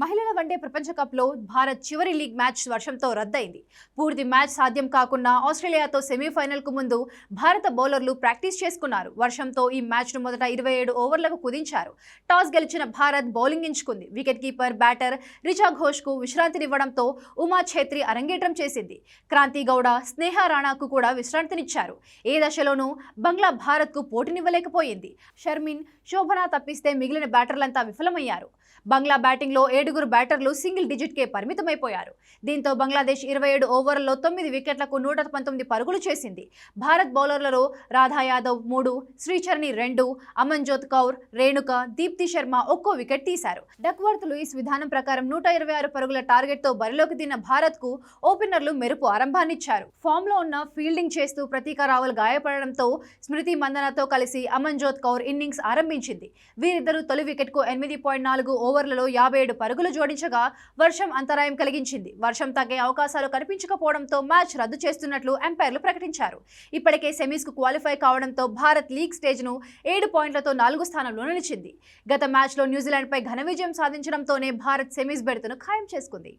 మహిళల వన్డే ప్రపంచ కప్లో భారత్ చివరి లీగ్ మ్యాచ్ వర్షంతో రద్దయింది. పూర్తి మ్యాచ్ సాధ్యం కాకుండా ఆస్ట్రేలియాతో సెమీఫైనల్కు ముందు భారత బౌలర్లు ప్రాక్టీస్ చేసుకున్నారు. వర్షంతో ఈ మ్యాచ్ను మొదట 27 ఓవర్లకు కుదించారు. టాస్ గెలిచిన భారత్ బౌలింగ్ ఎంచుకుంది. వికెట్ కీపర్ బ్యాటర్ రిచా ఘోష్కు విశ్రాంతినివ్వడంతో ఉమా ఛేత్రి అరంగేట్రం చేసింది. క్రాంతి గౌడ, స్నేహ రాణాకు కూడా విశ్రాంతినిచ్చారు. ఏ దశలోనూ బంగ్లా భారత్కు పోటీనివ్వలేకపోయింది. షర్మిన్, శోభన తప్పిస్తే మిగిలిన బ్యాటర్లంతా విఫలమయ్యారు. బంగ్లా బ్యాటింగ్లో 7 బ్యాటర్లు సింగిల్ డిజిట్కే పరిమితమైపోయారు. దీంతో బంగ్లాదేశ్ 27 ఓవర్లలో 9 వికెట్లకు 119 పరుగులు చేసింది. భారత్ బౌలర్లలో రాధా యాదవ్ 3, శ్రీచరణి 2, అమన్జోత్ కౌర్, రేణుక, దీప్తి శర్మ ఒక్కో వికెట్ తీశారు. డక్వర్త్ లూయిస్ విధానం ప్రకారం 126 పరుగుల టార్గెట్తో బరిలోకి దిన్న భారత్కు ఓపెనర్లు మెరుపు ఆరంభాన్నిచ్చారు. ఫామ్లో ఉన్న ఫీల్డింగ్ చేస్తూ ప్రతీక రావల్ గాయపడడంతో స్మృతి మందనతో కలిసి అమన్జోత్ కౌర్ ఇన్నింగ్స్ ఆరంభించింది. వీరిద్దరూ తొలి వికెట్కు 8.4 ఓవర్లలో 57 పరుగులు జోడించగా వర్షం అంతరాయం కలిగించింది. వర్షం తగ్గే అవకాశాలు కనిపించకపోవడంతో మ్యాచ్ రద్దు చేస్తున్నట్లు అంపైర్లు ప్రకటించారు. ఇప్పటికే సెమీస్కు క్వాలిఫై కావడంతో భారత్ లీగ్ స్టేజ్ను 7 పాయింట్లతో 4వ స్థానంలో నిలిచింది. గత మ్యాచ్లో న్యూజిలాండ్పై ఘన విజయం సాధించడంతోనే భారత్ సెమీస్ బెర్త్ను ఖాయం చేసుకుంది.